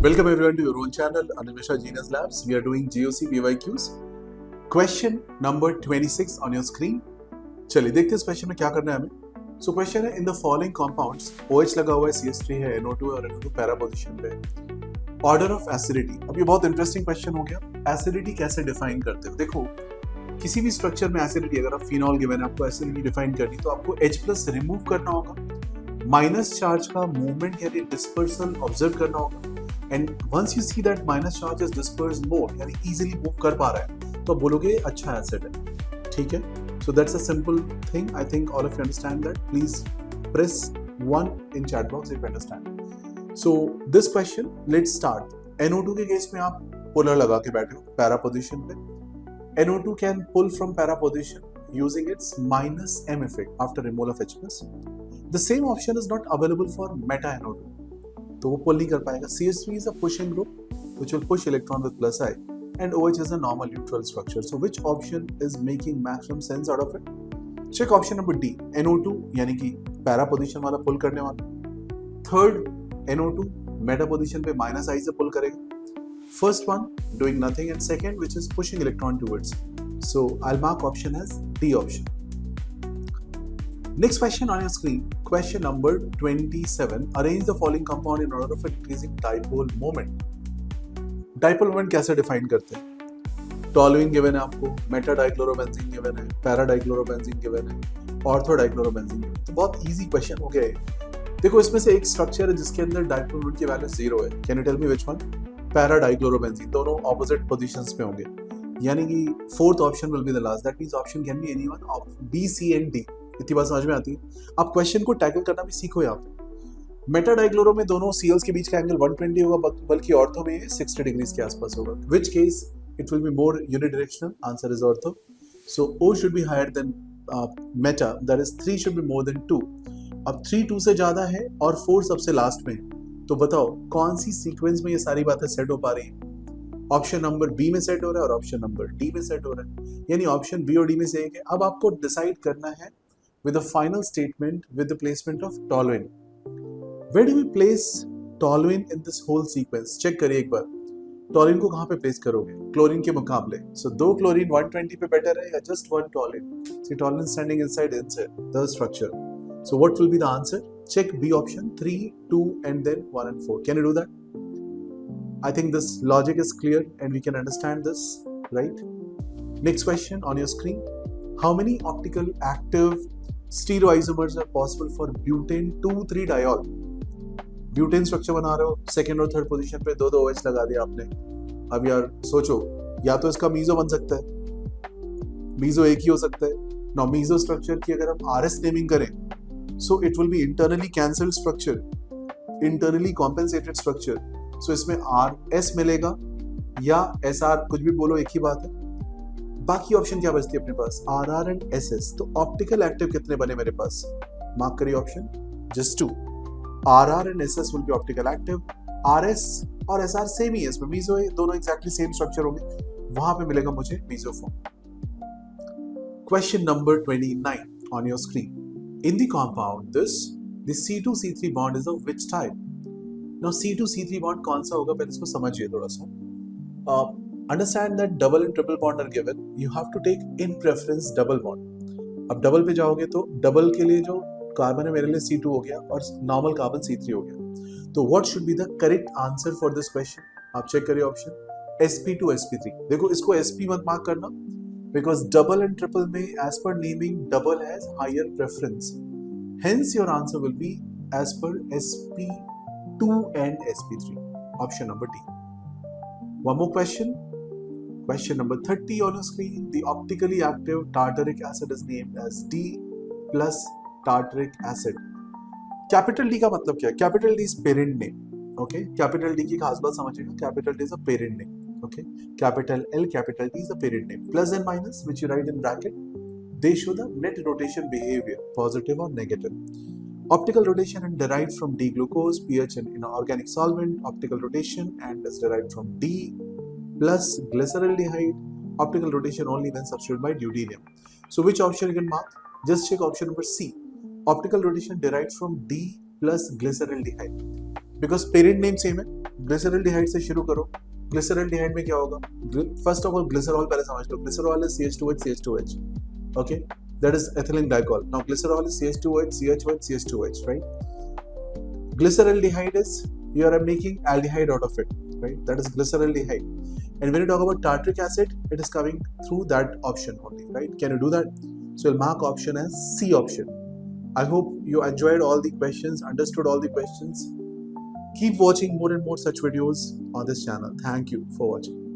Welcome everyone to your own channel, Animesha Genius Labs. We are doing GOC PYQs. Question number 26 on your screen. चलिए देखते हैं इस question में क्या करना है हमें. सो क्वेश्चन है in the following compounds OH लगा हुआ है, CH3 है, NO2 है और NO2 पैरा पोजीशन पे. Order of acidity. अब ये बहुत इंटरेस्टिंग क्वेश्चन हो गया. एसिडिटी कैसे डिफाइन करते हो? देखो किसी भी स्ट्रक्चर में एसिडिटी, अगर आप फिनॉल गिवन है आपको एसिडिटी डिफाइन करनी तो आपको H+ रिमूव करना होगा, माइनस चार्ज का मूवमेंट यानी डिस्पर्सल ऑब्जर्व करना होगा. And once you see that minus charge is dispersed more यानी इजीली मूव कर पा रहा है तो बोलोगे अच्छा एसिड है. ठीक है, so that's a simple thing. I think all of you understand that. Please press 1 in chat box if you understand. So this question, let's start. NO2 के केस में आप पोलर लगा के बैठे हो पैरा पोजीशन पे. NO2 can pull from para position using its -m effect after removal of H+. The same option is not available for meta NO2. तो वो पुल नहीं कर पाएगा. CH3 is a pushing group which will push electron with plus I and OH is a normal neutral structure. So which option is making maximum sense out of it? Check option number D. NO2 यानी कि para position वाला पुल करने वाला. Third NO2 Meta position पे -I से पुल करेगा. First one doing nothing and second which is pushing electron towards. So I'll mark option as D option. Next question on your screen, question number 27. Arrange the following compound in order of increasing dipole moment. Dipole moment कैसे define करते हैं? Toluene given है आपको, Meta dichlorobenzene given है, para dichlorobenzene given है, ortho dichlorobenzene given है. तो बहुत easy question हो गया है. देखो इसमें से एक स्ट्रक्चर है जिसके अंदर डाइपोल मोमेंट की वैल्यू 0 है. Can you tell me which one? Para dichlorobenzene. दोनों opposite positions पे होंगे. यानी कि fourth option will be the last. That means option can be anyone of B, C and D. इतनी बात समझ में आती है. आप क्वेश्चन को टैकल करना भी सीखो. यहाँ पे मेटा डाइक्लोरो में दोनों सीएल्स के बीच का एंगल 120 होगा, बल्कि ऑर्थो में 60 डिग्रीज के आसपास होगा. Which case it will be more unidirectional. Answer is ortho. So O should be higher than meta, that is 3 should be more than 2. अब 3 2 से ज्यादा है और 4 सबसे लास्ट में है. तो बताओ कौन सी सीक्वेंस में ये सारी बातें सेट हो पा रही है? ऑप्शन नंबर बी में सेट हो रहा है और ऑप्शन नंबर डी में सेट हो रहा है. यानी ऑप्शन बी और डी में से एक है. अब आपको डिसाइड करना है with a final statement with the placement of toluene. Where do we place toluene in this whole sequence? Check करिए एक बार. टॉलिन को कहाँ पे प्लेस करोगे क्लोरीन के मुकाबले? सो 2 क्लोरीन 120 पे बेटर है या जस्ट 1 टॉलिन? सी टॉलिन standing inside the structure. So what will be the answer? Check B option 3 2 and then 1 and 4. Can you do that? I think this logic is clear and we can understand this, right? Next question on your screen. How many optical active stereoisomers are possible for butane 2,3-diol? Butane structure बना रहे हो, second और third position पे 2 OH लगा दिया आपने. अब यार सोचो, या तो इसका मीजो बन सकता है, मीजो एक ही हो सकता है. नाउ मीजो स्ट्रक्चर की अगर हम RS नेमिंग करें so it will be internally cancelled structure, internally compensated structure. So इसमें RS मिलेगा या SR, कुछ भी बोलो एक ही बात है. बाकी ऑप्शन क्या बचती है अपने पास? RR and SS. तो ऑप्टिकल एक्टिव कितने बने मेरे पास? मार्क करिए option just 2. RR and SS will be optical active. RS और SR सेम ही है, इसमें मीजो है, दोनों एग्जैक्टली सेम स्ट्रक्चर होंगे. वहां पे मिलेगा मुझे mesoform. Question number 29 on your screen. In the compound the C2C3 bond is of which type? Now C2C3 bond कौन सा होगा पहले इसको समझिए थोड़ा सा. Understand that double and triple bond are given. You have to take in preference double bond. अब double पे जाओगे तो डबल के लिए जो कार्बन है मेरे लिए C2 हो गया और नॉर्मल कार्बन C3 हो गया. तो what should be the correct answer for this question? आप चेक करिए ऑप्शन sp2 sp3. देखो इसको sp मत मार्क करना because double and triple में as per naming double has higher preference. Hence your answer will be as per sp2 and sp3. Option number D. One more question. Question number 30 on your screen. The optically active tartaric acid is named as D plus tartaric acid. Capital D का मतलब क्या है? Capital D is parent name. Okay. Capital D की खास बात समझिएगा. Capital D is a parent name. Okay. Capital L, capital D is a parent name. Plus and minus, which you write in bracket, they show the net rotation behavior, positive or negative. Optical rotation and derived from D-glucose, pH in organic solvent. Optical rotation and is derived from D plus glyceraldehyde. Optical rotation only when substituted by deuterium. So which option you can mark? Just check option number C. Optical rotation derived from D plus glyceraldehyde. because parent name same है, glyceraldehyde से शुरू करो। Glyceraldehyde में क्या होगा? First of all glycerol पहले समझ लो। Glycerol is CH2H CH2H, okay, that is ethylene glycol. Now glycerol is CH2H CH2H CH2H, right? Glyceraldehyde is you are making aldehyde out of it, right? That is glyceraldehyde. And when you talk about tartaric acid, it is coming through that option only, right? Can you do that? So you'll mark option as C option. I hope you enjoyed all the questions, understood all the questions. Keep watching more and more such videos on this channel. Thank you for watching.